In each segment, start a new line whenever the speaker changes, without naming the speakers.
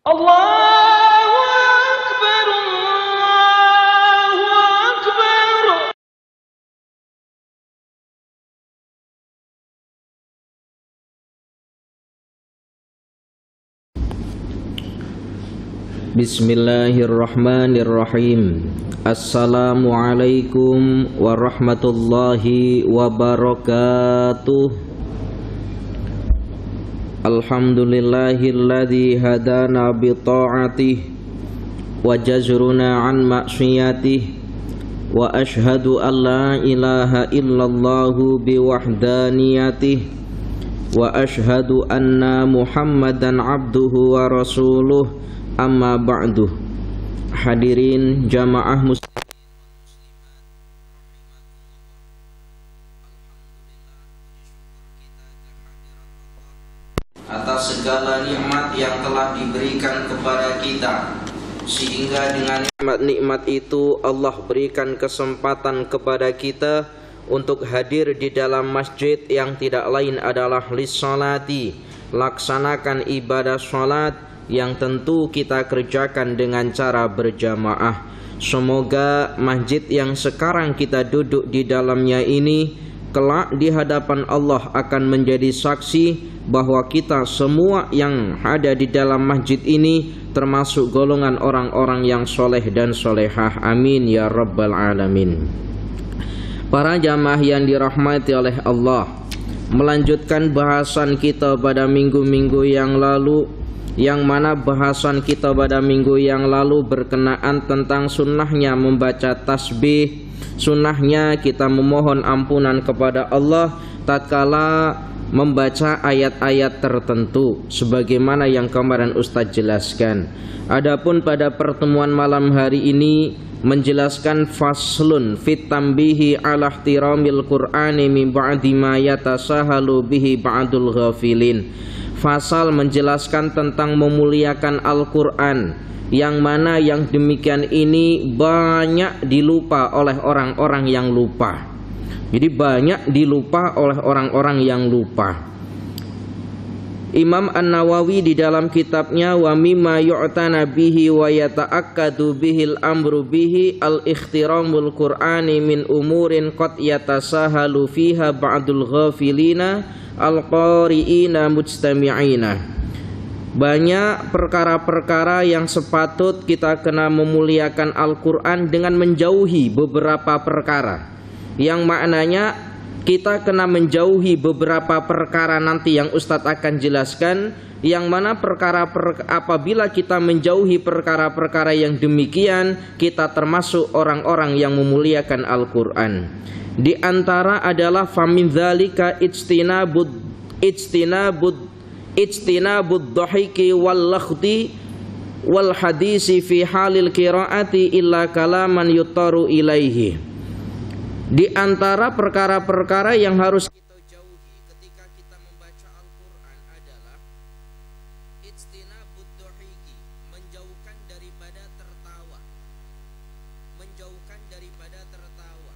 Allahu Akbar, Allahu Akbar.
Bismillahirrahmanirrahim. Assalamualaikum warahmatullahi wabarakatuh. Alhamdulillahilladzi hadana bi ta'atihi wa jazruna an ma'siyatihi wa ashhadu an la ilaha illallahu bi wahdaniyatihi wa ashhadu anna Muhammadan abduhu wa rasuluh. Amma ba'du. Hadirin jamaah muslimin atas segala nikmat yang telah diberikan kepada kita, sehingga dengan nikmat itu Allah berikan kesempatan kepada kita untuk hadir di dalam masjid yang tidak lain adalah lissolati, laksanakan ibadah sholat yang tentu kita kerjakan dengan cara berjamaah. Semoga masjid yang sekarang kita duduk di dalamnya ini kelak di hadapan Allah akan menjadi saksi bahwa kita semua yang ada di dalam masjid ini termasuk golongan orang-orang yang soleh dan solehah. Amin ya rabbal alamin. Para jamaah yang dirahmati oleh Allah, melanjutkan bahasan kita pada minggu-minggu yang lalu, yang mana bahasan kita pada minggu yang lalu berkenaan tentang sunnahnya membaca tasbih, sunnahnya kita memohon ampunan kepada Allah tatkala membaca ayat-ayat tertentu sebagaimana yang kemarin Ustadz jelaskan. Adapun pada pertemuan malam hari ini menjelaskan faslun fit tambihi ala ihtiramil qur'ani min ba'di ma yatasahalu bihi ba'dul ghafilin. Fasal menjelaskan tentang memuliakan Al-Quran, yang mana yang demikian ini banyak dilupa oleh orang-orang yang lupa. Jadi banyak dilupa oleh orang-orang yang lupa. Imam An-Nawawi di dalam kitabnya wa mimma yu'tana bihi wa yata'akkadu bihil amru bihi al-ikhtiramul Qur'ani min umurin qad yatasahalu fiha ba'dul ghafilina al-qari'ina mujtami'ina. Banyak perkara-perkara yang sepatut kita kena memuliakan Al-Quran dengan menjauhi beberapa perkara, yang maknanya kita kena menjauhi beberapa perkara nanti yang Ustadz akan jelaskan, yang mana apabila kita menjauhi perkara-perkara yang demikian, kita termasuk orang-orang yang memuliakan Al-Quran. Di antara adalah famin dzalika ijtinabud dhahiki wal lakhti wal hadisi fi halil qiraati illa kalaman yutaru ilaihi. Di antara perkara-perkara yang harus kita jauhi ketika kita membaca Al-Quran adalah ijtinabud dhahiki, menjauhkan daripada tertawa, menjauhkan daripada tertawa.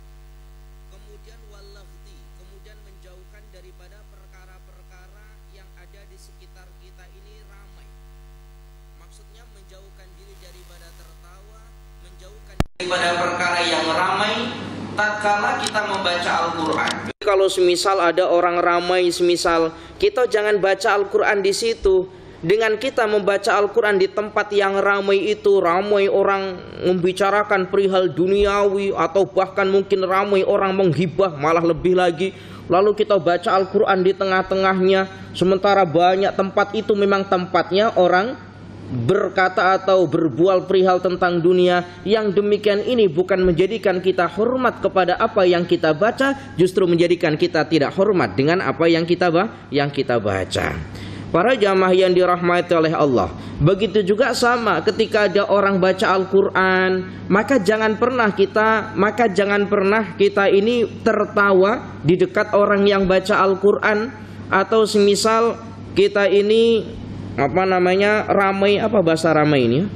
Kemudian walaghti, kemudian menjauhkan daripada perkara-perkara yang ada di sekitar kita ini ramai. Maksudnya menjauhkan diri daripada tertawa, menjauhkan daripada perkara yang ramai tatkala kita membaca Al-Quran. Kalau semisal ada orang ramai, semisal kita jangan baca Al-Quran di situ. Dengan kita membaca Al-Quran di tempat yang ramai itu, ramai orang membicarakan perihal duniawi, atau bahkan mungkin ramai orang menghibah, malah lebih lagi. Lalu kita baca Al-Quran di tengah-tengahnya, sementara banyak tempat itu memang tempatnya orang berkata atau berbual perihal tentang dunia. Yang demikian ini bukan menjadikan kita hormat kepada apa yang kita baca, justru menjadikan kita tidak hormat dengan apa yang kita baca. Para jamaah yang dirahmati oleh Allah, begitu juga sama ketika ada orang baca Al-Quran, maka jangan pernah kita ini tertawa di dekat orang yang baca Al-Quran, atau semisal kita ini ramai, apa bahasa ramai ini ya?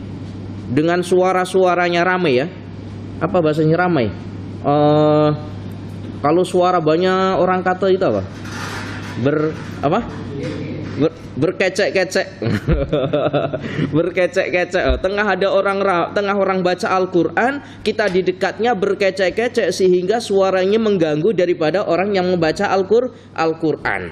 Dengan suara-suaranya ramai ya. Apa bahasanya ramai? Kalau suara banyak orang kata itu apa? berkecek-kecek. Berkecek-kecek. Tengah orang baca Al-Qur'an, kita di dekatnya berkecek-kecek sehingga suaranya mengganggu daripada orang yang membaca Al-Qur'an.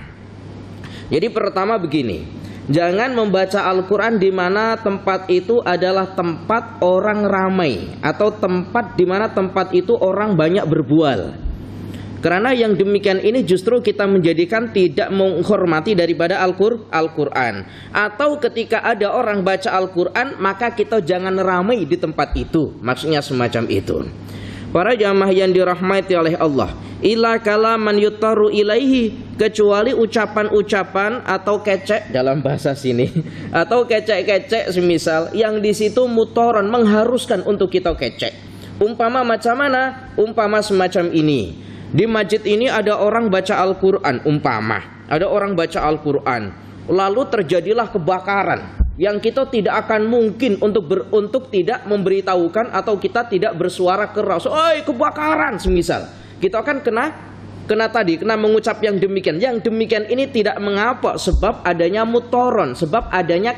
Jadi pertama begini, jangan membaca Al-Quran di mana tempat itu adalah tempat orang ramai atau tempat di mana tempat itu orang banyak berbual. Karena yang demikian ini justru kita menjadikan tidak menghormati daripada Al-Quran. Atau ketika ada orang baca Al-Quran, maka kita jangan ramai di tempat itu. Maksudnya semacam itu. Para jamaah yang dirahmati oleh Allah, ila kalaman yutaru ilaihi, kecuali ucapan-ucapan atau kecek dalam bahasa sini, atau kecek-kecek semisal yang di situ mutoron mengharuskan untuk kita kecek. Umpama macam mana? Umpama semacam ini. Di masjid ini ada orang baca Al-Quran, umpama ada orang baca Al-Quran, lalu terjadilah kebakaran yang kita tidak akan mungkin untuk tidak memberitahukan atau kita tidak bersuara keras, "Oi, kebakaran!" semisal. Kita akan kena mengucap yang demikian. Yang demikian ini tidak mengapa sebab adanya mutoron, sebab adanya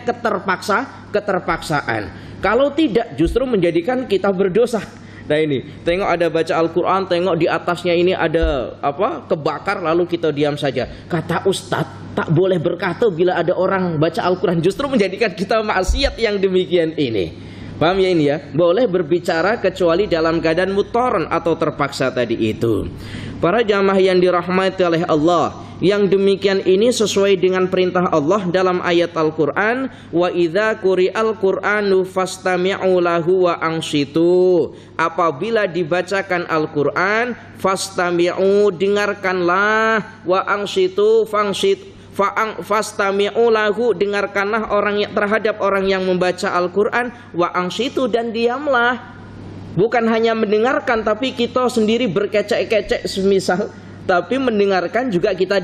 keterpaksaan. Kalau tidak justru menjadikan kita berdosa. Nah ini, tengok ada baca Al-Quran, tengok di atasnya ini ada kebakar, lalu kita diam saja. Kata Ustadz, tak boleh berkata bila ada orang baca Al-Quran, justru menjadikan kita maksiat yang demikian ini. Paham ya ini ya? Boleh berbicara kecuali dalam keadaan mutoron atau terpaksa tadi itu. Para jamaah yang dirahmati oleh Allah, yang demikian ini sesuai dengan perintah Allah dalam ayat Al-Quran, wa idza quri'al Qur'anu fastami'u lahu wa ansitu. Apabila dibacakan Al-Quran, fastami'u, dengarkanlah, wa ansitu, fastami'u lahu, dengarkanlah terhadap orang yang membaca Al-Quran, wa ansitu, dan diamlah. Bukan hanya mendengarkan tapi kita sendiri berkecek-kecek semisal, tapi mendengarkan juga kita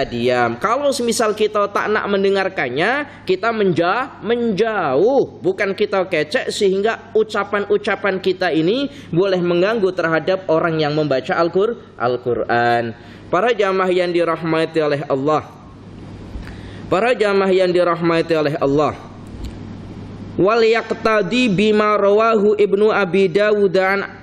diam. Kalau semisal kita tak nak mendengarkannya, kita menjauh, bukan kita kecek sehingga ucapan-ucapan kita ini boleh mengganggu terhadap orang yang membaca Al-Quran. Para jamaah yang dirahmati oleh Allah, para jamaah yang dirahmati oleh Allah, wal yaqtadi bima rawahu Ibnu Abi Dawud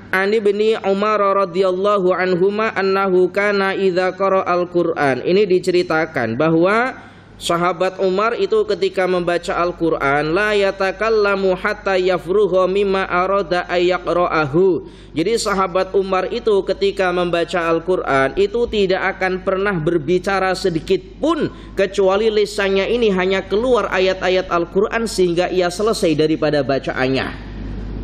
an Ibni Umar radhiyallahu anhuma annahu kana idza qara'al Qur'an. Ini diceritakan bahwa sahabat Umar itu ketika membaca Al-Quran, la yatakallamu hatta yafruha mimma arada ayyaqra'ahu. Jadi sahabat Umar itu ketika membaca Al-Quran itu tidak akan pernah berbicara sedikit pun kecuali lisannya ini hanya keluar ayat-ayat Al-Quran sehingga ia selesai daripada bacaannya.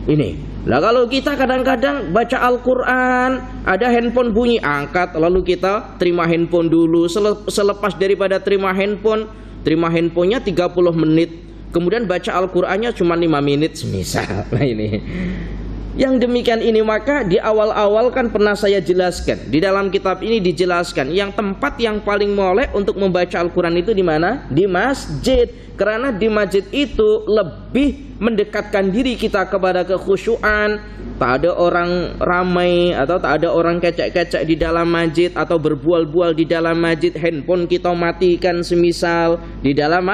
Ini. Lah kalau kita kadang-kadang baca Al-Quran, ada handphone bunyi, angkat, lalu kita terima handphone dulu. Selepas daripada terima handphonenya 30 menit. Kemudian baca Al-Qurannya cuma 5 menit semisal. Nah ini. Yang demikian ini maka di awal-awal kan pernah saya jelaskan. Di dalam kitab ini dijelaskan yang tempat yang paling molek untuk membaca Al-Quran itu di mana? Di masjid. Karena di masjid itu lebih mendekatkan diri kita kepada kekhusyuan. Tak ada orang ramai atau tak ada orang kecek-kecek di dalam masjid atau berbual-bual di dalam masjid. Handphone kita matikan semisal di dalam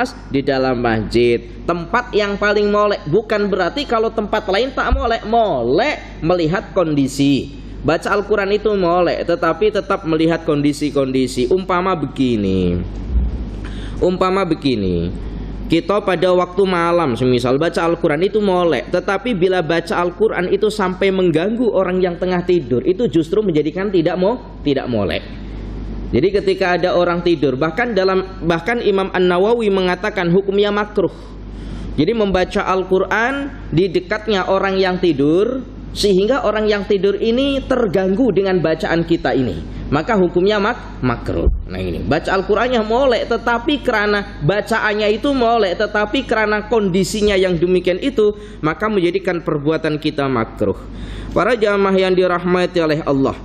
masjid. Tempat yang paling molek. Bukan berarti kalau tempat lain tak molek. Molek melihat kondisi. Baca Al-Quran itu molek, tetapi tetap melihat kondisi-kondisi. Umpama begini. Kita pada waktu malam semisal baca Al-Quran itu molek, tetapi bila baca Al-Quran itu sampai mengganggu orang yang tengah tidur, itu justru menjadikan tidak molek. Jadi ketika ada orang tidur, bahkan Imam An-Nawawi mengatakan hukumnya makruh. Jadi membaca Al-Quran di dekatnya orang yang tidur, sehingga orang yang tidur ini terganggu dengan bacaan kita ini, maka hukumnya makruh. Nah ini, baca Al-Qurannya molek, tetapi karena bacaannya itu molek, tetapi karena kondisinya yang demikian itu, maka menjadikan perbuatan kita makruh. Para jamaah yang dirahmati oleh Allah,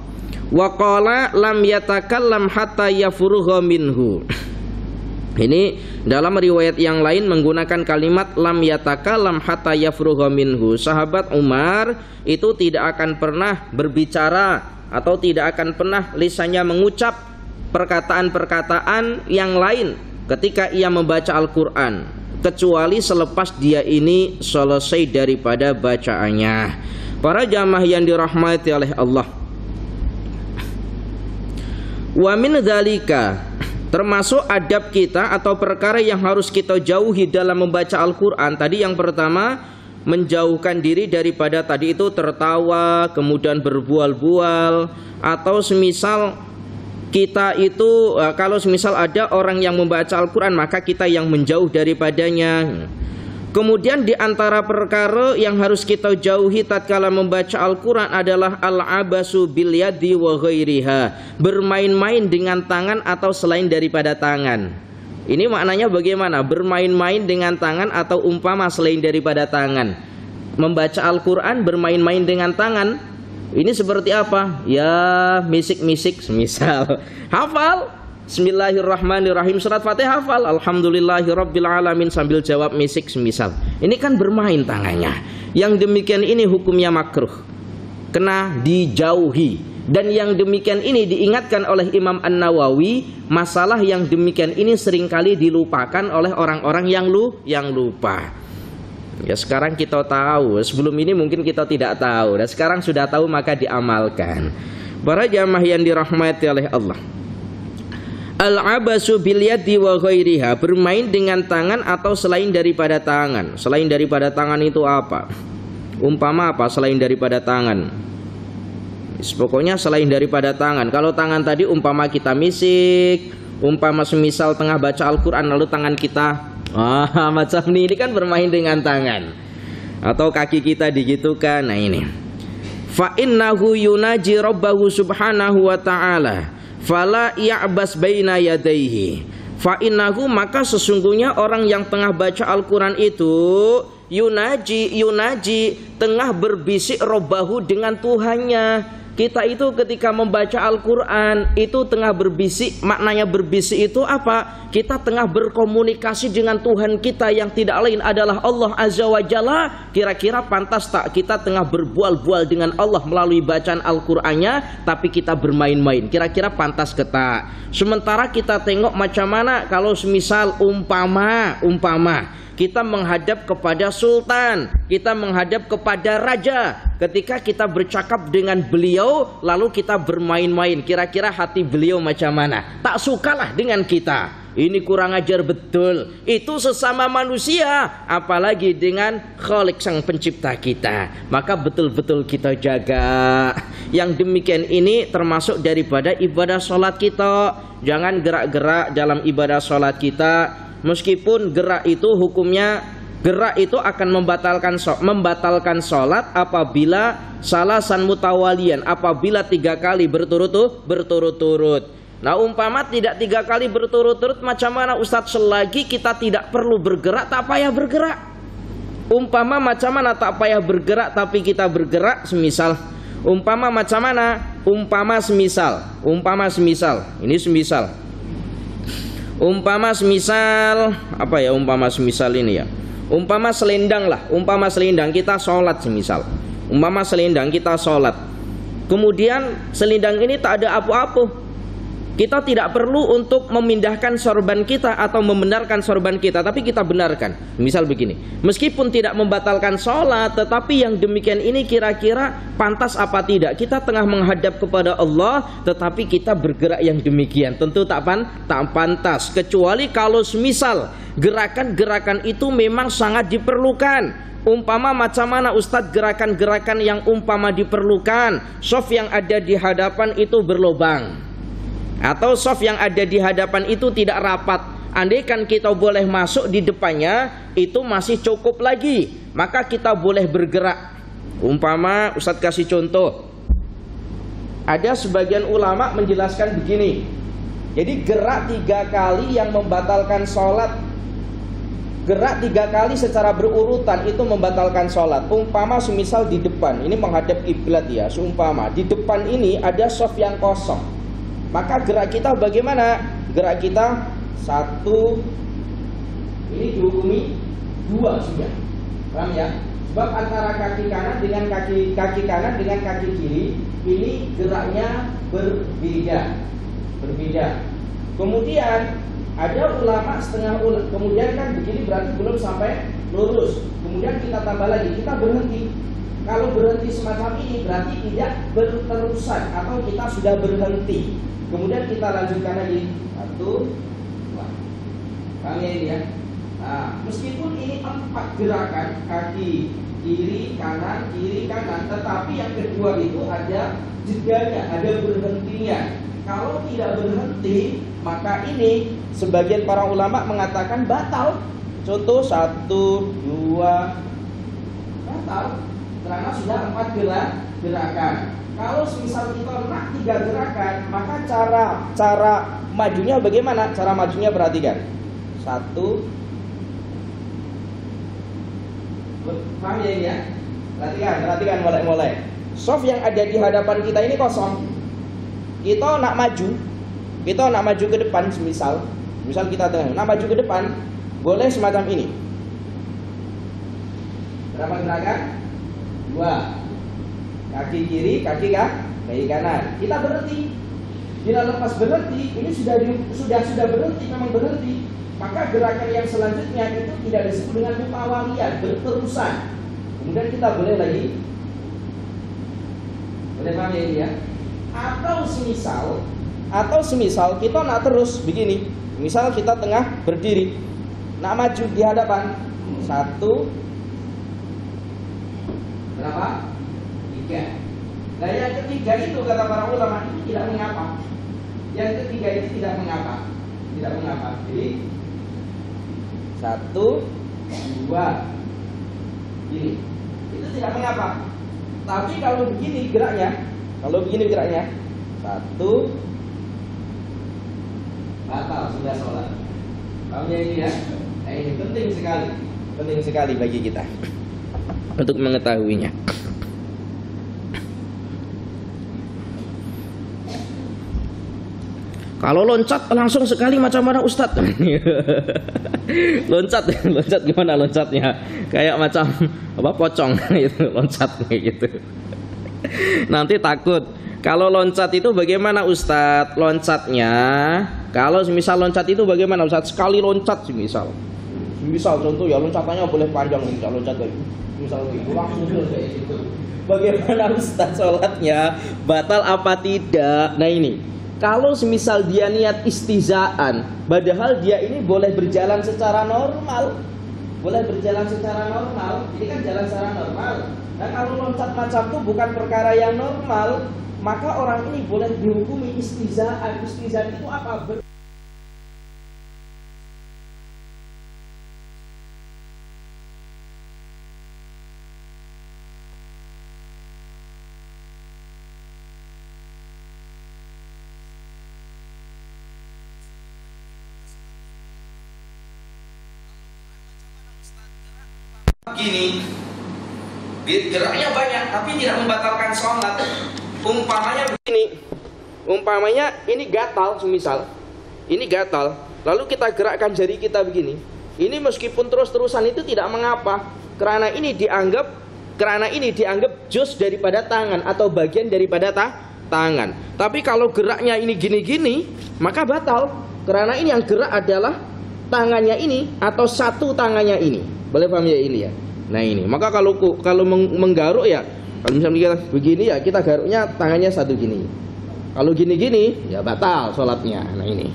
wa qala lam yatakallam hatta yafurugha minhu. Ini dalam riwayat yang lain menggunakan kalimat lam yatakallam hatta yafrugha minhu. Sahabat Umar itu tidak akan pernah berbicara atau tidak akan pernah lisannya mengucap perkataan-perkataan yang lain ketika ia membaca Al-Quran, kecuali selepas dia ini selesai daripada bacaannya. Para jamaah yang dirahmati oleh Allah, wa min dzalika, termasuk adab kita atau perkara yang harus kita jauhi dalam membaca Al-Quran. Tadi yang pertama, menjauhkan diri daripada tadi itu tertawa, kemudian berbual-bual, atau semisal kita itu kalau semisal ada orang yang membaca Al-Quran, maka kita yang menjauh daripadanya. Kemudian di antara perkara yang harus kita jauhi tatkala membaca Al-Quran adalah al-abasu bil yadi wa ghairiha, bermain-main dengan tangan atau selain daripada tangan. Ini maknanya bagaimana? Bermain-main dengan tangan atau umpama selain daripada tangan. Membaca Al-Quran bermain-main dengan tangan, ini seperti apa? Ya, misik-misik semisal. Hafal Bismillahirrahmanirrahim, surat Fatihah hafal, Alhamdulillahirabbil alamin sambil jawab misik semisal. Ini kan bermain tangannya. Yang demikian ini hukumnya makruh, kena dijauhi. Dan yang demikian ini diingatkan oleh Imam An-Nawawi, masalah yang demikian ini seringkali dilupakan oleh orang-orang yang lupa. Ya sekarang kita tahu, sebelum ini mungkin kita tidak tahu, dan sekarang sudah tahu maka diamalkan. Para jamaah yang dirahmati oleh Allah, al-abasu bil yadi wa ghairiha, bermain dengan tangan atau selain daripada tangan. Selain daripada tangan itu apa? Umpama apa selain daripada tangan? Pokoknya selain daripada tangan. Kalau tangan tadi umpama kita misik, umpama semisal tengah baca Al-Quran lalu tangan kita macam ini kan bermain dengan tangan. Atau kaki kita digitukan. Nah ini, fa innahu yunaji rabbahu subhanahu wa ta'ala fala ya'bas baina yadayhi. Fa innahu, maka sesungguhnya orang yang tengah baca Al-Quran itu yunaji tengah berbisik robbahu dengan Tuhannya. Kita itu ketika membaca Al-Quran itu tengah berbisik. Maknanya berbisik itu apa? Kita tengah berkomunikasi dengan Tuhan kita yang tidak lain adalah Allah Azza wa Jalla. Kira-kira pantas tak kita tengah berbual-bual dengan Allah melalui bacaan Al-Qurannya, tapi kita bermain-main? Kira-kira pantas ke tak? Sementara kita tengok macam mana kalau semisal umpama kita menghadap kepada sultan, kita menghadap kepada raja. Ketika kita bercakap dengan beliau lalu kita bermain-main, kira-kira hati beliau macam mana? Tak sukalah dengan kita. Ini kurang ajar betul. Itu sesama manusia, apalagi dengan Khalik sang pencipta kita. Maka betul-betul kita jaga. Yang demikian ini termasuk daripada ibadah sholat kita. Jangan gerak-gerak dalam ibadah sholat kita. Meskipun gerak itu hukumnya, gerak itu akan membatalkan sholat apabila salasan mutawalian, apabila 3 kali berturut-turut. Nah umpama tidak 3 kali berturut-turut, macam mana Ustadz? Selagi kita tidak perlu bergerak, tak payah bergerak. Umpama macam mana tak payah bergerak tapi kita bergerak? Semisal umpama macam mana? Umpama semisal ini semisal umpama semisal apa ya? Umpama semisal ini ya, umpama selendang lah, umpama selendang kita sholat semisal, umpama selendang kita sholat, kemudian selendang ini tak ada apa-apa. Kita tidak perlu untuk memindahkan sorban kita atau membenarkan sorban kita, tapi kita benarkan. Misal begini, meskipun tidak membatalkan sholat, tetapi yang demikian ini kira-kira pantas apa tidak? Kita tengah menghadap kepada Allah, tetapi kita bergerak yang demikian, tentu tak pantas. Kecuali kalau semisal gerakan-gerakan itu memang sangat diperlukan. Umpama macam mana Ustadz gerakan-gerakan yang umpama diperlukan? Sof yang ada di hadapan itu berlobang, atau sof yang ada di hadapan itu tidak rapat. Andaikan kita boleh masuk di depannya, itu masih cukup lagi, maka kita boleh bergerak. Umpama Ustadz kasih contoh, ada sebagian ulama menjelaskan begini. Jadi gerak 3 kali yang membatalkan sholat, gerak 3 kali secara berurutan itu membatalkan sholat. Umpama semisal di depan, ini menghadap kiblat ya, seumpama di depan ini ada sof yang kosong, maka gerak kita bagaimana? Gerak kita 1, ini dihukumi 2 sudah. Paham ya? Sebab antara kaki kanan dengan kaki kanan dengan kaki kiri ini geraknya berbeda. Kemudian
Ada ulama setengah kemudian kan begini berarti belum sampai lurus. Kemudian kita tambah lagi, kita berhenti. Kalau berhenti semacam ini berarti tidak berterusan atau kita sudah berhenti. Kemudian kita lanjutkan lagi 1, 2. Paham ya ini ya? Nah, meskipun ini 4 gerakan, kaki kiri kanan, tetapi yang kedua itu ada jedanya, ada berhentinya. Kalau tidak berhenti, maka ini sebagian para ulama mengatakan batal. Contoh 1, 2, batal karena sudah 4 gerakan. Kalau misal kita nak 3 gerakan, maka cara majunya bagaimana? Cara majunya perhatikan. 1, paham ya ini ya? Perhatikan mulai. Soft yang ada di hadapan kita ini kosong. Kita nak maju ke depan, misal kita tengah, nak maju ke depan, boleh semacam ini. Berapa gerakan? 2. Kaki kiri, kaki kanan. Kita berhenti. Bila lepas berhenti, ini sudah berhenti, memang berhenti. Maka gerakan yang selanjutnya itu tidak disebut dengan mutawaliyah, berterusan. Kemudian kita boleh lagi, boleh paham ya ini ya? Atau semisal kita nak terus begini. Misal kita tengah berdiri, nak maju di hadapan. 1, berapa? 3. Nah yang ketiga itu kata para ulama itu tidak mengapa. Yang ketiga itu tidak mengapa. Jadi 1, 2 gini, itu tidak mengapa. Tapi kalau begini geraknya, 1, batal sudah sholat. Paham ya ini ya? Nah ini penting sekali bagi kita
untuk mengetahuinya. Kalau loncat langsung sekali macam mana Ustadz? loncat gimana loncatnya? Kayak macam apa pocong gitu, loncat kayak gitu. Nanti takut. Kalau loncat itu bagaimana Ustadz? Loncatnya, kalau misal loncat itu bagaimana Ustadz? Sekali loncat misal contoh ya loncatannya boleh panjang, misal loncat kayak misal gitu langsung kayak gitu. Bagaimana Ustadz sholatnya? Batal apa tidak? Nah ini. Kalau semisal dia niat istizaan, padahal dia ini boleh berjalan secara normal. Ini kan jalan secara normal. Nah kalau loncat macam itu bukan perkara yang normal, maka orang ini boleh dihukumi istizaan. Istizaan itu apa? Gini, geraknya banyak tapi tidak membatalkan sholat. Umpamanya ini gatal, semisal ini gatal, lalu kita gerakkan jari kita begini. Ini meskipun terus-terusan itu tidak mengapa, karena ini dianggap juz daripada tangan atau bagian daripada tangan. Tapi kalau geraknya ini gini-gini, maka batal, karena ini yang gerak adalah tangannya ini atau satu tangannya ini. Boleh paham ya ini ya? Nah ini, maka kalau menggaruk ya, kalau misalnya kita begini ya, kita garuknya tangannya satu gini. Kalau gini-gini ya batal sholatnya. Nah ini.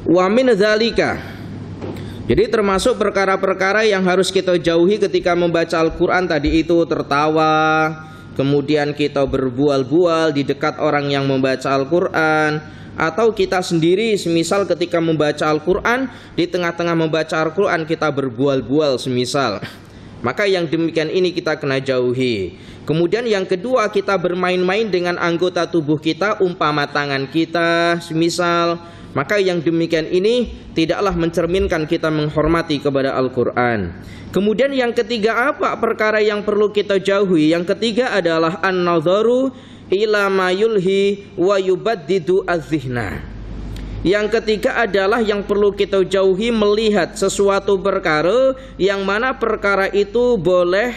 Wa min dzalika. Jadi termasuk perkara-perkara yang harus kita jauhi ketika membaca Al-Qur'an tadi itu tertawa, kemudian kita berbual-bual di dekat orang yang membaca Al-Qur'an, atau kita sendiri semisal ketika membaca Al-Qur'an, di tengah-tengah membaca Al-Qur'an kita berbual-bual semisal. Maka yang demikian ini kita kena jauhi. Kemudian yang kedua, kita bermain-main dengan anggota tubuh kita, umpama tangan kita semisal. Maka yang demikian ini tidaklah mencerminkan kita menghormati kepada Al-Qur'an. Kemudian yang ketiga apa perkara yang perlu kita jauhi? Yang ketiga adalah an-nadharu ila ma yulhi wa yubaddidu az-zihna. Yang ketiga adalah yang perlu kita jauhi, melihat sesuatu perkara yang mana perkara itu boleh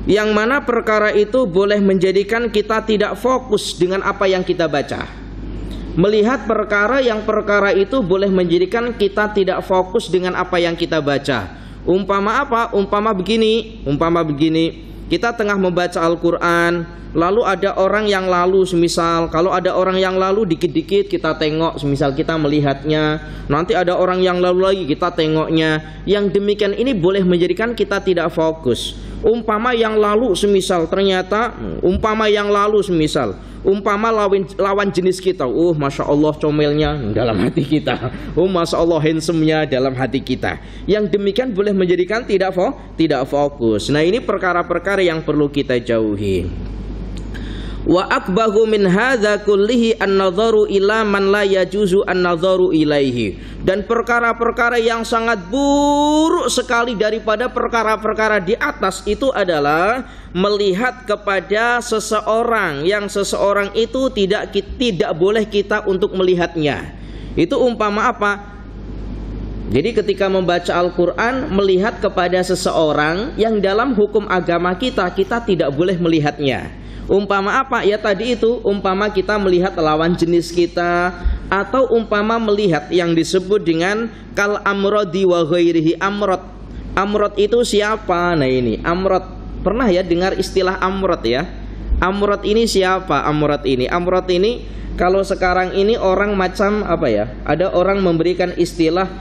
Yang mana perkara itu boleh menjadikan kita tidak fokus dengan apa yang kita baca. Melihat perkara itu boleh menjadikan kita tidak fokus dengan apa yang kita baca. Umpama apa? Umpama begini, kita tengah membaca Al-Quran, lalu ada orang yang lalu, semisal kalau ada orang yang lalu dikit-dikit kita tengok, semisal kita melihatnya, nanti ada orang yang lalu lagi kita tengoknya. Yang demikian ini boleh menjadikan kita tidak fokus. Umpama yang lalu semisal lawan jenis kita, masya Allah comelnya dalam hati kita, masya Allah handsome-nya dalam hati kita. Yang demikian boleh menjadikan tidak fokus. Nah, ini perkara-perkara yang perlu kita jauhi. Wa akbahu min hadza kullihi an-nadharu ila man la yajuzu an-nadharu ilaihi. Dan perkara-perkara yang sangat buruk sekali daripada perkara-perkara di atas itu adalah melihat kepada seseorang yang seseorang itu tidak boleh kita untuk melihatnya. Itu umpama apa? Jadi ketika membaca Al-Quran, melihat kepada seseorang yang dalam hukum agama kita tidak boleh melihatnya. Umpama apa? Ya tadi itu, umpama kita melihat lawan jenis kita, atau umpama melihat yang disebut dengan kal amrodi wa ghairihi. Amrod itu siapa? Nah ini amrod, pernah ya dengar istilah amrod ya? Amrod ini siapa? Amrod ini kalau sekarang ini orang macam apa ya? Ada orang memberikan istilah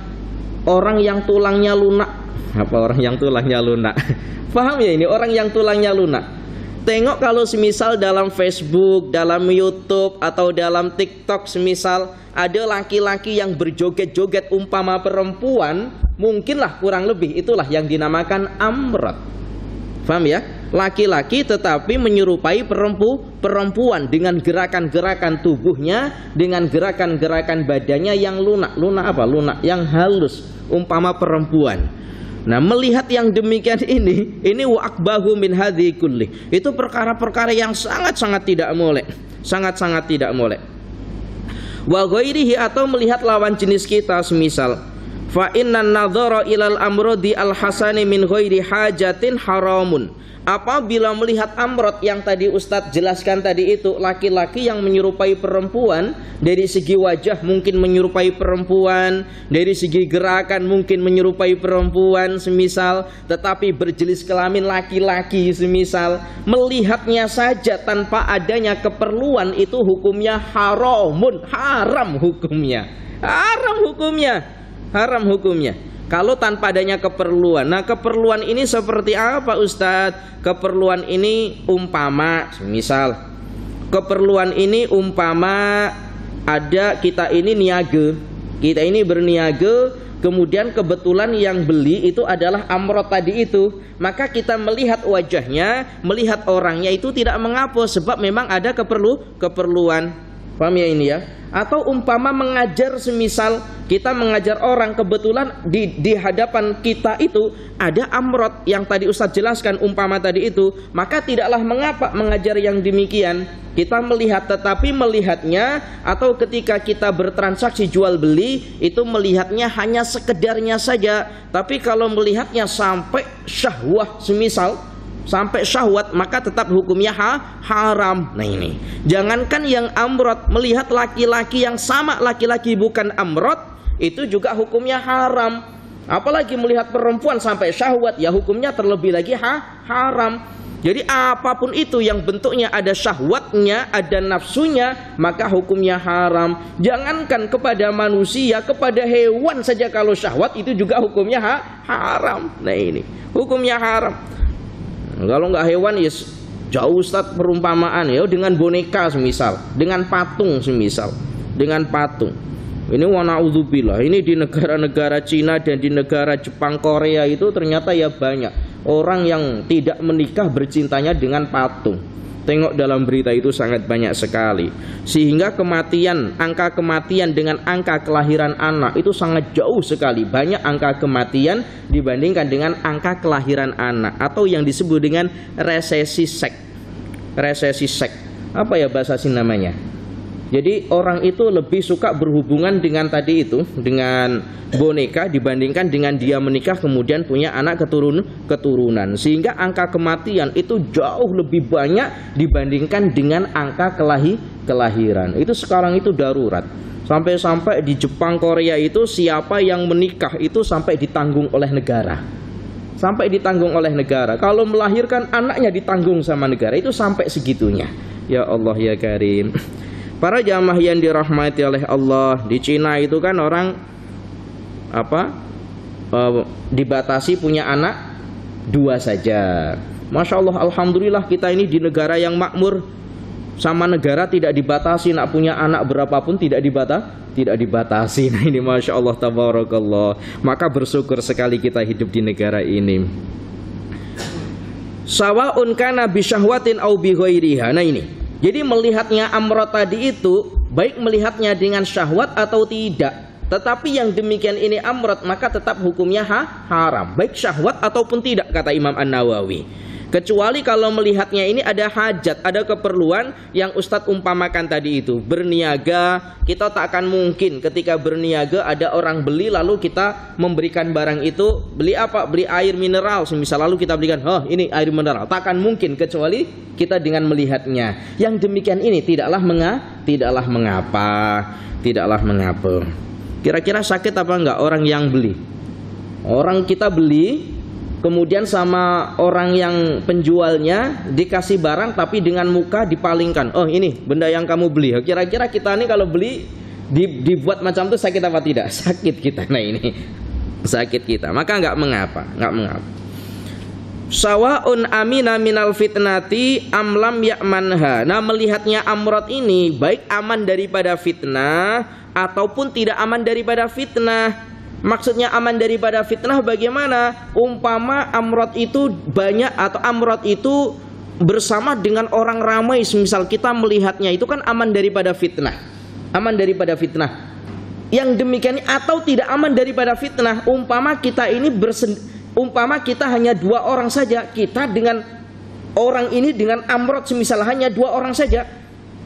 orang yang tulangnya lunak. Apa orang yang tulangnya lunak? Paham ya ini orang yang tulangnya lunak? Tengok kalau semisal dalam Facebook, dalam YouTube, atau dalam TikTok semisal ada laki-laki yang berjoget-joget umpama perempuan, mungkinlah kurang lebih itulah yang dinamakan amrod. Paham ya? Laki-laki tetapi menyerupai perempuan dengan gerakan-gerakan tubuhnya, dengan gerakan-gerakan badannya yang lunak. Lunak apa? Lunak yang halus umpama perempuan. Nah, melihat yang demikian ini wa akbahu min hadhi kulli. Itu perkara-perkara yang sangat-sangat tidak boleh. Sangat-sangat tidak boleh. Wa ghairihi, atau melihat lawan jenis kita semisal fa innan nadhara ilal amrodi al hasani min ghairi hajatin haramun. Apabila melihat amrod yang tadi Ustadz jelaskan tadi itu, laki-laki yang menyerupai perempuan, dari segi wajah mungkin menyerupai perempuan, dari segi gerakan mungkin menyerupai perempuan semisal, tetapi berjenis kelamin laki-laki semisal, melihatnya saja tanpa adanya keperluan itu hukumnya haram hukumnya. Kalau tanpa adanya keperluan. Nah, keperluan ini seperti apa Ustadz? Keperluan ini umpama misal, keperluan ini umpama ada kita ini berniaga, kemudian kebetulan yang beli itu adalah amrod tadi itu, maka kita melihat wajahnya, melihat orangnya itu tidak mengapa, sebab memang ada keperluan. Paham ya ini ya? Atau umpama mengajar semisal kita mengajar orang, kebetulan di hadapan kita itu ada amrod yang tadi Ustadz jelaskan umpama tadi itu, maka tidaklah mengapa mengajar yang demikian. Kita melihat, tetapi melihatnya atau ketika kita bertransaksi jual beli itu melihatnya hanya sekedarnya saja. Tapi kalau melihatnya sampai syahwah semisal, sampai syahwat, maka tetap hukumnya haram. Nah ini, jangankan yang amrod, melihat laki-laki yang sama laki-laki bukan amrod itu juga hukumnya haram. Apalagi melihat perempuan sampai syahwat, ya hukumnya terlebih lagi haram. Jadi apapun itu yang bentuknya ada syahwatnya, ada nafsunya, maka hukumnya haram. Jangankan kepada manusia, kepada hewan saja kalau syahwat itu juga hukumnya haram. Nah ini, hukumnya haram. Kalau nggak hewan ya jauh Ustadz perumpamaan ya, dengan boneka semisal, dengan patung semisal, dengan patung. Ini wa na'udzubillah, ini di negara-negara Cina dan di negara Jepang, Korea itu ternyata ya banyak orang yang tidak menikah bercintanya dengan patung. Tengok dalam berita itu sangat banyak sekali. Sehingga kematian, angka kematian dengan angka kelahiran anak itu sangat jauh sekali. Banyak angka kematian dibandingkan dengan angka kelahiran anak, atau yang disebut dengan resesi seks. Resesi seks. Apa ya bahasa sih namanya? Jadi orang itu lebih suka berhubungan dengan tadi itu, dengan boneka dibandingkan dengan dia menikah kemudian punya anak keturunan. Sehingga angka kematian itu jauh lebih banyak dibandingkan dengan angka kelahiran. Itu sekarang itu darurat. Sampai-sampai di Jepang, Korea itu siapa yang menikah itu sampai ditanggung oleh negara. Sampai ditanggung oleh negara. Kalau melahirkan anaknya ditanggung sama negara, itu sampai segitunya. Ya Allah ya Karim. Para jamaah yang dirahmati oleh Allah, di Cina itu kan orang dibatasi punya anak 2 saja. Masya Allah, alhamdulillah kita ini di negara yang makmur, sama negara tidak dibatasi, nak punya anak berapapun tidak dibatasi. Nah ini Masya Allah tabarakallah. Maka bersyukur sekali kita hidup di negara ini. Sawa'un kana bisyahwatin au bi ghairiha. Nah ini. Jadi melihatnya amrod tadi itu baik melihatnya dengan syahwat atau tidak. Tetapi yang demikian ini amrod maka tetap hukumnya haram. Baik syahwat ataupun tidak, kata Imam An-Nawawi. Kecuali kalau melihatnya ini ada hajat, ada keperluan yang Ustadz umpamakan tadi itu. Berniaga, kita tak akan mungkin ketika berniaga ada orang beli lalu kita memberikan barang itu. Beli apa? Beli air mineral semisal, lalu kita berikan, oh ini air mineral. Tak akan mungkin kecuali kita dengan melihatnya. Yang demikian ini tidaklah mengapa. Kira-kira sakit apa enggak orang yang beli? Orang kita beli, kemudian sama orang yang penjualnya dikasih barang tapi dengan muka dipalingkan. Oh ini benda yang kamu beli. Kira-kira kita ini kalau beli dibuat macam itu sakit apa tidak? Sakit kita. Nah ini sakit kita. Maka nggak mengapa. Sawa'un amina minal fitnati amlam ya'manha. Nah melihatnya amrod ini baik aman daripada fitnah ataupun tidak aman daripada fitnah. Maksudnya aman daripada fitnah bagaimana? Umpama amrod itu banyak atau amrod itu bersama dengan orang ramai, misal kita melihatnya itu kan aman daripada fitnah. Aman daripada fitnah. Yang demikian atau tidak aman daripada fitnah, umpama kita ini umpama kita hanya 2 orang saja, kita dengan orang ini dengan amrod semisal hanya 2 orang saja.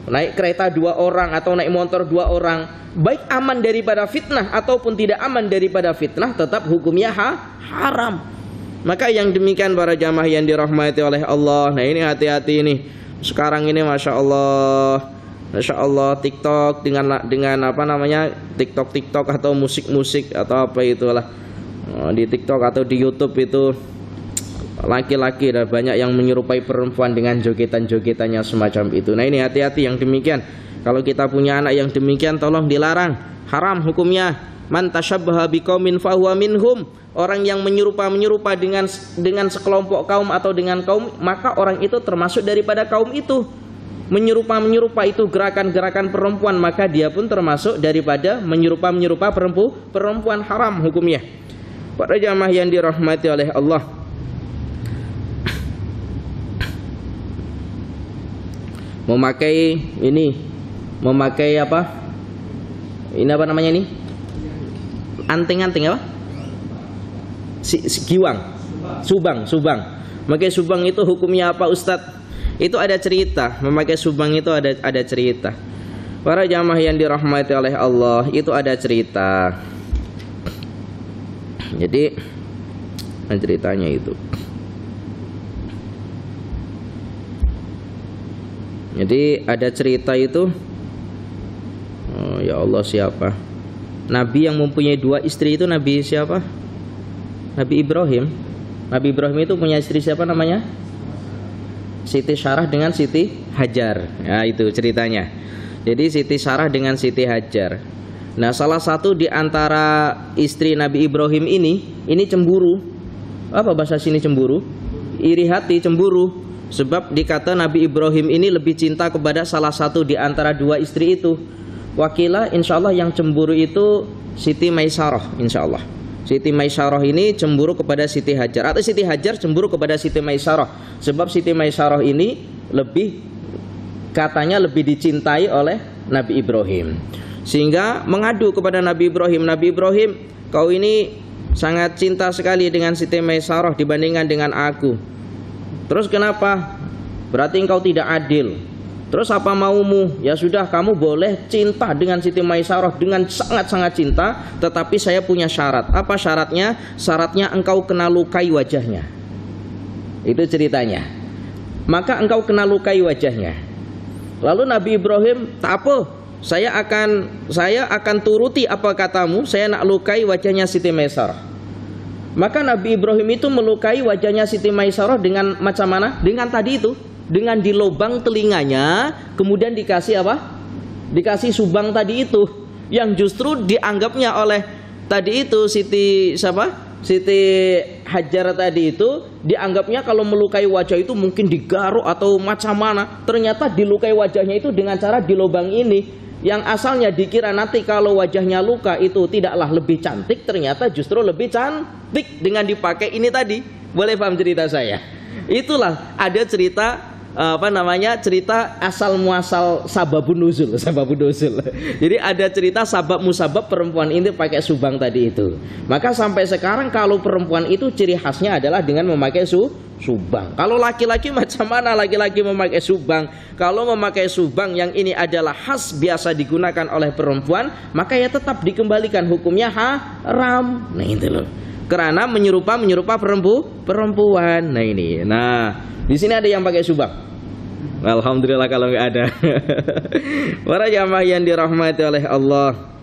Naik kereta 2 orang atau naik motor 2 orang, baik aman daripada fitnah ataupun tidak aman daripada fitnah, tetap hukumnya haram. Maka yang demikian para jamaah yang dirahmati oleh Allah. Nah ini hati-hati ini. Sekarang ini Masya Allah TikTok dengan apa namanya TikTok atau musik atau apa itulah. Di TikTok atau di YouTube itu laki-laki dan banyak yang menyerupai perempuan dengan jogetan-jogetannya semacam itu. Nah ini hati-hati yang demikian. Kalau kita punya anak yang demikian tolong dilarang. Haram hukumnya. Man tasyabbaha biqaumin fahuwa minhum. Orang yang menyerupa dengan sekelompok kaum atau dengan kaum, maka orang itu termasuk daripada kaum itu. Menyerupa itu gerakan-gerakan perempuan, maka dia pun termasuk daripada menyerupa perempuan, haram hukumnya. Para jamaah yang dirahmati oleh Allah. Memakai apa? Ini apa namanya ini? Anting-anting apa? Giwang. Subang. Memakai subang itu hukumnya apa Ustadz? Itu ada cerita. Memakai subang itu ada cerita. Para jamaah yang dirahmati oleh Allah, itu ada cerita. Jadi ceritanya itu. Jadi ada cerita itu. Oh ya Allah, siapa? Nabi yang mempunyai 2 istri itu Nabi siapa? Nabi Ibrahim. Nabi Ibrahim itu punya istri siapa namanya? Siti Sarah dengan Siti Hajar. Nah itu ceritanya. Jadi Siti Sarah dengan Siti Hajar. Nah salah satu di antara istri Nabi Ibrahim ini cemburu. Apa bahasa sini cemburu? Iri hati, cemburu. Sebab dikata Nabi Ibrahim ini lebih cinta kepada salah satu di antara 2 istri itu. Wakilah insyaallah yang cemburu itu Siti Maisarah insyaallah. Siti Maisarah ini cemburu kepada Siti Hajar, atau Siti Hajar cemburu kepada Siti Maisarah. Sebab Siti Maisarah ini katanya lebih dicintai oleh Nabi Ibrahim. Sehingga mengadu kepada Nabi Ibrahim, Nabi Ibrahim, kau ini sangat cinta sekali dengan Siti Maisarah dibandingkan dengan aku. Terus kenapa? Berarti engkau tidak adil. Terus apa maumu? Ya sudah, kamu boleh cinta dengan Siti Maisarah dengan sangat-sangat cinta, tetapi saya punya syarat. Apa syaratnya? Syaratnya engkau kena lukai wajahnya. Itu ceritanya. Maka engkau kena lukai wajahnya. Lalu Nabi Ibrahim, tak apa, saya akan turuti apa katamu, saya nak lukai wajahnya Siti Maisarah. Maka Nabi Ibrahim itu melukai wajahnya Siti Maisarah dengan macam mana? Dengan tadi itu, dengan dilobang telinganya, kemudian dikasih apa? Dikasih subang tadi itu, yang justru dianggapnya oleh tadi itu Siti Hajar tadi itu, dianggapnya kalau melukai wajah itu mungkin digaruk atau macam mana. Ternyata dilukai wajahnya itu dengan cara dilobang ini, yang asalnya dikira nanti kalau wajahnya luka itu tidaklah lebih cantik, ternyata justru lebih cantik dengan dipakai ini tadi. Boleh paham cerita saya? Itulah ada cerita cerita asal muasal sababun nuzul. Jadi ada cerita sabab musabab perempuan ini pakai subang tadi itu. Maka sampai sekarang kalau perempuan itu ciri khasnya adalah dengan memakai subang. Kalau laki-laki macam mana laki-laki memakai subang? Kalau memakai subang yang ini adalah khas biasa digunakan oleh perempuan, maka ya tetap dikembalikan hukumnya haram. Nah itu loh. Karena menyerupa perempuan. Nah ini. Nah, di sini ada yang pakai subang. Alhamdulillah kalau nggak ada. Para jamaah yang dirahmati oleh Allah.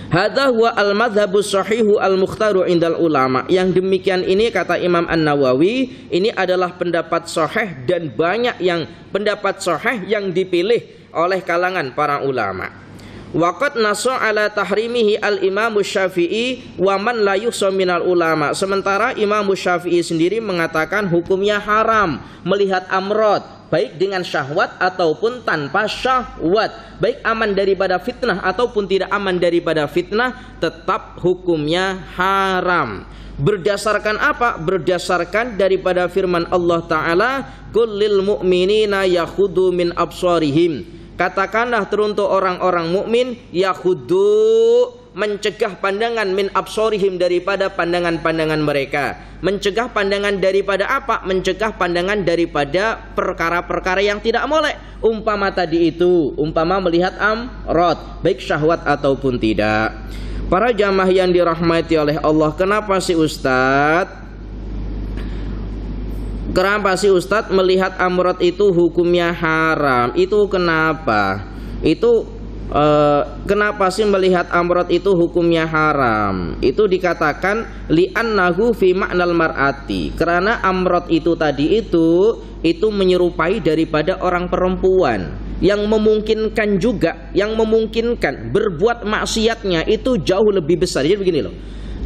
Hadza huwa al-madzhabus shahihu al-mukhtaru indal ulama. Yang demikian ini kata Imam An-Nawawi, ini adalah pendapat sahih dan banyak yang pendapat sahih yang dipilih oleh kalangan para ulama. Waqad nassa ala tahrimihi al-Imam Syafi'i wa man la yuhsa minal ulama. Sementara Imam Syafi'i sendiri mengatakan hukumnya haram melihat amrod, baik dengan syahwat ataupun tanpa syahwat, baik aman daripada fitnah ataupun tidak aman daripada fitnah, tetap hukumnya haram. Berdasarkan apa? Berdasarkan daripada firman Allah Ta'ala, kullil mu'minina yakhudu min absarihim. Katakanlah teruntuk orang-orang mukmin, yakhudu, mencegah pandangan min absorihim, daripada pandangan-pandangan mereka. Mencegah pandangan daripada apa? Mencegah pandangan daripada perkara-perkara yang tidak molek. Umpama tadi itu, umpama melihat amrod, baik syahwat ataupun tidak. Para jamaah yang dirahmati oleh Allah, kenapa sih Ustadz? Kenapa sih Ustadz melihat amrod itu hukumnya haram? Itu kenapa? Kenapa sih melihat amrod itu hukumnya haram? Itu dikatakan li'annahu fi ma'nal mar'ati. Karena amrod itu tadi itu menyerupai daripada orang perempuan, yang memungkinkan juga, yang memungkinkan berbuat maksiatnya itu jauh lebih besar. Jadi begini loh,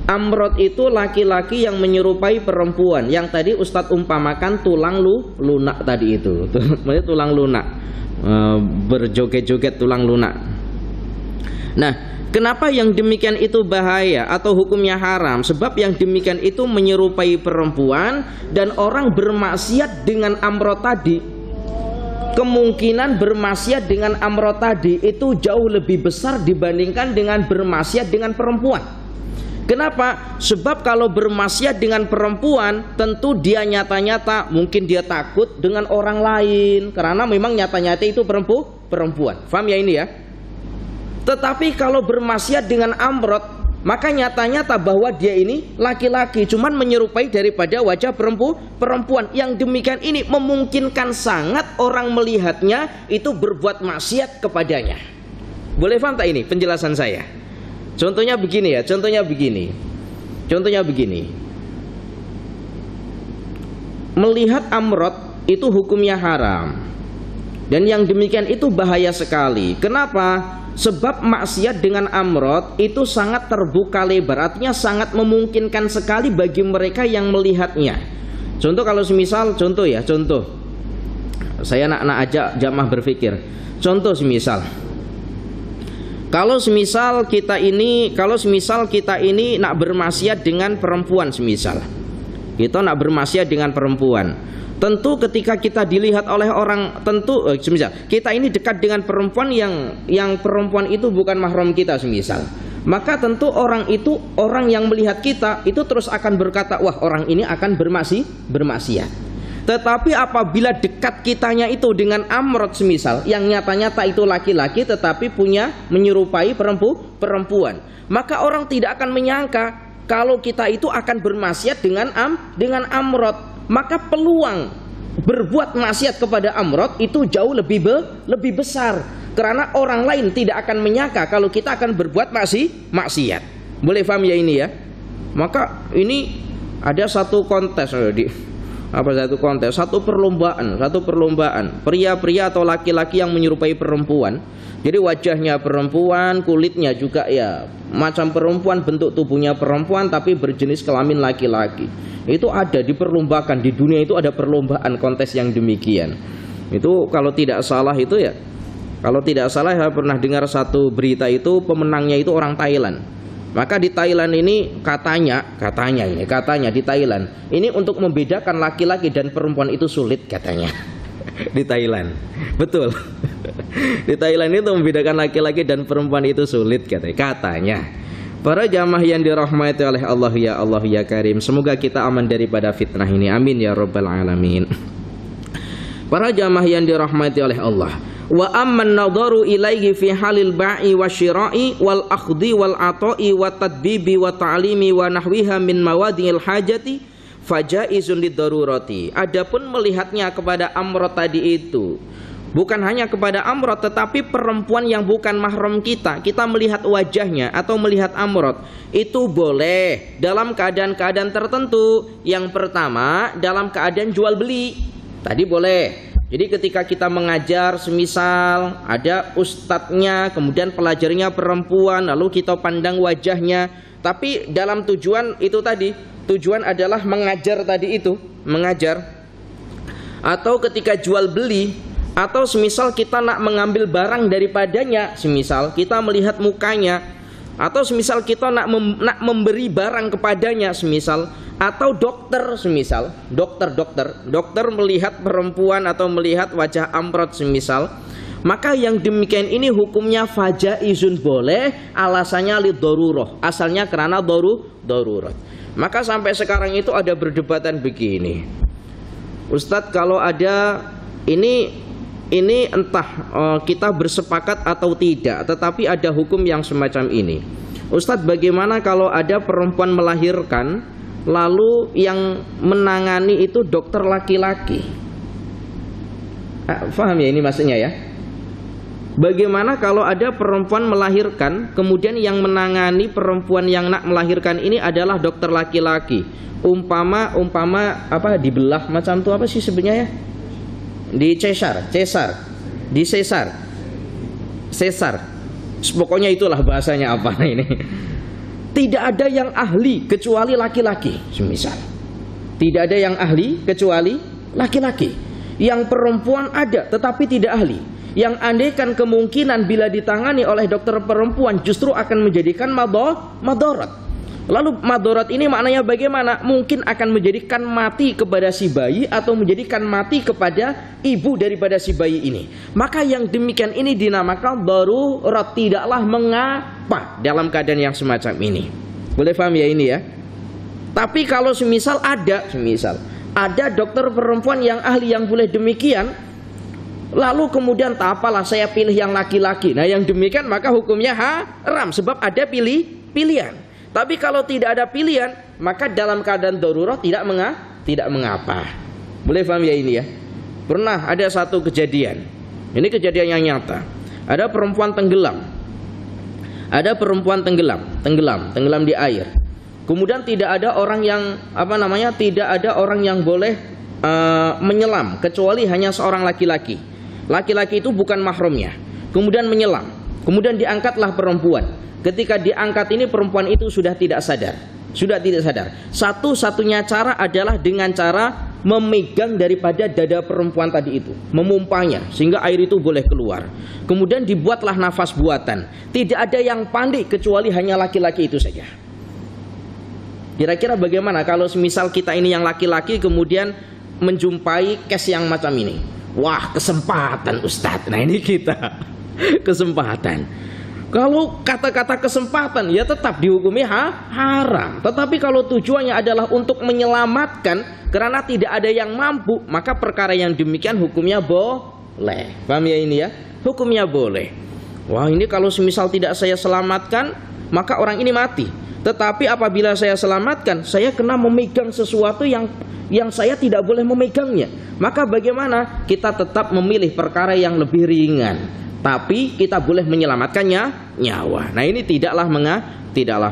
amrod itu laki-laki yang menyerupai perempuan, yang tadi Ustadz umpamakan tulang lunak tadi itu. Tulang lunak, berjoget-joget tulang lunak. Nah, kenapa yang demikian itu bahaya atau hukumnya haram? Sebab yang demikian itu menyerupai perempuan, dan orang bermaksiat dengan amrod tadi, kemungkinan bermaksiat dengan amrod tadi itu jauh lebih besar dibandingkan dengan bermaksiat dengan perempuan. Kenapa? Sebab kalau bermaksiat dengan perempuan, tentu dia nyata-nyata mungkin dia takut dengan orang lain, karena memang nyata-nyata itu perempuan. Faham ya ini ya? Tetapi kalau bermaksiat dengan amrod, maka nyata-nyata bahwa dia ini laki-laki, cuman menyerupai daripada wajah perempuan. Yang demikian ini memungkinkan sangat orang melihatnya itu berbuat maksiat kepadanya. Boleh paham tak ini penjelasan saya? Contohnya begini ya, contohnya begini. Melihat amrod itu hukumnya haram, dan yang demikian itu bahaya sekali. Kenapa? Sebab maksiat dengan amrod itu sangat terbuka lebar, artinya sangat memungkinkan sekali bagi mereka yang melihatnya. Contoh kalau semisal, contoh, saya nak ajak jamaah berpikir. Contoh semisal, kalau semisal kita ini nak bermaksiat dengan perempuan, semisal kita nak bermaksiat dengan perempuan, tentu ketika kita dilihat oleh orang, tentu semisal kita ini dekat dengan perempuan yang perempuan itu bukan mahram kita, semisal, maka tentu orang yang melihat kita itu terus akan berkata, wah orang ini akan bermaksiat. Tetapi apabila dekat kitanya itu dengan amrod semisal, yang nyata-nyata itu laki-laki tetapi menyerupai perempuan, maka orang tidak akan menyangka kalau kita itu akan bermaksiat dengan amrod. Maka peluang berbuat maksiat kepada amrod itu jauh lebih besar, karena orang lain tidak akan menyangka kalau kita akan berbuat maksiat. Boleh paham ya ini ya? Maka ini ada satu kontes, satu perlombaan pria-pria atau laki-laki yang menyerupai perempuan. Jadi wajahnya perempuan, kulitnya juga ya macam perempuan, bentuk tubuhnya perempuan tapi berjenis kelamin laki-laki. Itu ada diperlombakan di dunia, itu ada perlombaan kontes yang demikian. Itu kalau tidak salah itu ya, kalau tidak salah saya pernah dengar satu berita itu pemenangnya itu orang Thailand. Maka di Thailand ini katanya di Thailand ini untuk membedakan laki-laki dan perempuan itu sulit katanya. Di Thailand, betul. Di Thailand itu membedakan laki-laki dan perempuan itu sulit katanya. Para jamaah yang dirahmati oleh Allah ya Karim, semoga kita aman daripada fitnah ini, amin ya rabbal alamin. Para jamaah yang dirahmati oleh Allah, wa amman nadaru ilaihi fi halil ba'i wasyira'i wal akhdhi wal ata'i wat tadbibi wa ta'limi wa nahwiha min mawadhi'il hajati fajaizun lidarurati. Adapun melihatnya kepada amrod tadi itu bukan hanya kepada amrod tetapi perempuan yang bukan mahram kita melihat wajahnya atau melihat amrod itu boleh dalam keadaan-keadaan tertentu. Yang pertama dalam keadaan jual beli tadi boleh. Jadi ketika kita mengajar semisal ada ustadznya kemudian pelajarnya perempuan lalu kita pandang wajahnya, tapi dalam tujuan itu tadi, tujuan adalah mengajar tadi itu, mengajar. Atau ketika jual beli, atau semisal kita nak mengambil barang daripadanya, semisal kita melihat mukanya, atau semisal kita nak memberi barang kepadanya, semisal. Atau dokter semisal, dokter melihat perempuan atau melihat wajah amrod semisal, maka yang demikian ini hukumnya fajaizun boleh, alasannya lidorurah, asalnya karena darurat. Maka sampai sekarang itu ada perdebatan begini, Ustadz, kalau ada ini entah kita bersepakat atau tidak, tetapi ada hukum yang semacam ini. Ustadz, bagaimana kalau ada perempuan melahirkan lalu yang menangani itu dokter laki-laki? Faham ya ini maksudnya ya? Bagaimana kalau ada perempuan melahirkan kemudian yang menangani perempuan yang nak melahirkan ini adalah dokter laki-laki? Umpama apa dibelah macam itu apa sih sebenarnya ya? Di sesar. Pokoknya itulah bahasanya apa ini. Tidak ada yang ahli kecuali laki-laki, semisal. Tidak ada yang ahli kecuali laki-laki. Yang perempuan ada tetapi tidak ahli. Yang andaikan kemungkinan bila ditangani oleh dokter perempuan justru akan menjadikan madarat. Lalu madarat ini maknanya bagaimana? Mungkin akan menjadikan mati kepada si bayi atau menjadikan mati kepada ibu daripada si bayi ini. Maka yang demikian ini dinamakan darurat, tidaklah mengapa dalam keadaan yang semacam ini. Boleh paham ya ini ya? Tapi kalau semisal ada dokter perempuan yang ahli yang boleh demikian, lalu kemudian tak apalah saya pilih yang laki-laki. Nah yang demikian maka hukumnya haram sebab ada pilihan. Tapi kalau tidak ada pilihan, maka dalam keadaan darurat tidak mengapa. Boleh paham ya ini ya? Pernah ada satu kejadian. Ini kejadian yang nyata. Ada perempuan tenggelam. Tenggelam di air. Kemudian tidak ada orang yang tidak ada orang yang boleh menyelam kecuali hanya seorang laki-laki. Laki-laki itu bukan mahramnya. Kemudian menyelam. Kemudian diangkatlah perempuan. Ketika diangkat ini perempuan itu sudah tidak sadar. Satu-satunya cara adalah dengan cara memegang daripada dada perempuan tadi itu, memumpanya sehingga air itu boleh keluar. Kemudian dibuatlah nafas buatan. Tidak ada yang pandai kecuali hanya laki-laki itu saja. Kira-kira bagaimana kalau semisal kita ini yang laki-laki kemudian menjumpai case yang macam ini? Wah, kesempatan Ustadz. Nah ini kita kesempatan. Kalau kata-kata kesempatan ya tetap dihukumi haram. Tetapi kalau tujuannya adalah untuk menyelamatkan karena tidak ada yang mampu, maka perkara yang demikian hukumnya boleh. Paham ya ini ya? Hukumnya boleh. Wah, ini kalau semisal tidak saya selamatkan, maka orang ini mati. Tetapi apabila saya selamatkan, saya kena memegang sesuatu yang saya tidak boleh memegangnya. Maka bagaimana? Kita tetap memilih perkara yang lebih ringan, tapi kita boleh menyelamatkannya nyawa. Nah, ini tidaklah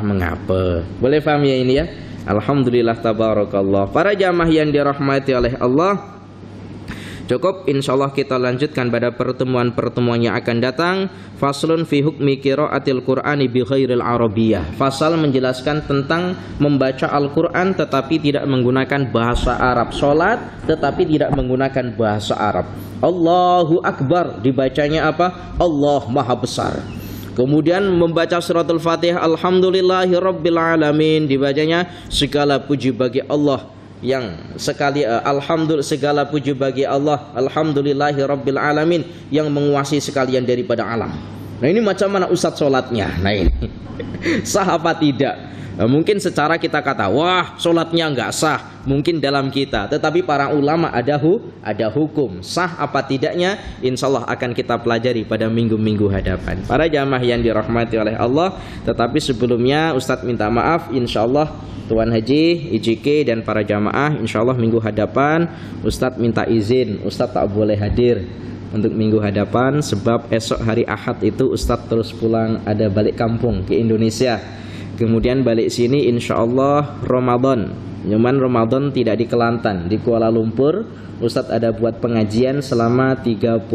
mengapa. Boleh paham ya ini ya? Alhamdulillah tabarakallah. Para jamaah yang dirahmati oleh Allah, cukup, insyaallah kita lanjutkan pada pertemuan-pertemuan yang akan datang. Faslun fi hukmi qiraatil Qur'ani bi ghairil Arabiyyah. Fasal menjelaskan tentang membaca Al-Qur'an tetapi tidak menggunakan bahasa Arab. Salat tetapi tidak menggunakan bahasa Arab. Allahu Akbar dibacanya apa? Allah Maha Besar. Kemudian membaca suratul Fatihah Alhamdulillahi Rabbil Alamin dibacanya segala puji bagi Allah yang sekali segala puji bagi Allah Alhamdulillahi Rabbil Alamin yang menguasai sekalian daripada alam. Nah, ini macam mana Ustadz sholatnya? Nah, ini sah apa tidak? Mungkin secara kita kata wah sholatnya nggak sah, mungkin dalam kita, tetapi para ulama ada hukum sah apa tidaknya, insya Allah akan kita pelajari pada minggu-minggu hadapan. Para jamaah yang dirahmati oleh Allah, tetapi sebelumnya Ustadz minta maaf, insya Allah Tuan Haji, IJK dan para jamaah, insya Allah minggu hadapan Ustadz minta izin, Ustadz tak boleh hadir untuk minggu hadapan sebab esok hari Ahad itu Ustadz terus pulang, ada balik kampung ke Indonesia. Kemudian balik sini insya Allah Ramadan. Cuman Ramadan tidak di Kelantan, di Kuala Lumpur. Ustadz ada buat pengajian selama 30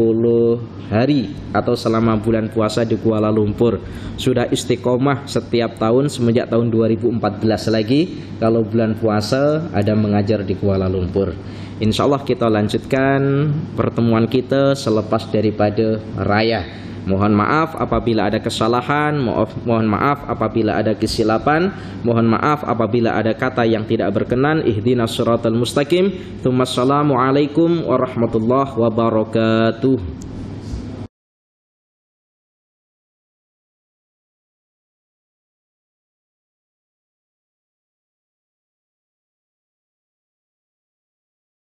hari atau selama bulan puasa di Kuala Lumpur. Sudah istiqomah setiap tahun semenjak tahun 2014 lagi. Kalau bulan puasa ada mengajar di Kuala Lumpur. Insya Allah kita lanjutkan pertemuan kita selepas daripada raya. Mohon maaf apabila ada kesalahan, mohon maaf apabila ada kesilapan, mohon maaf apabila ada kata yang tidak berkenan. Ihdinas siratal mustaqim. Assalamualaikum warahmatullahi wabarakatuh.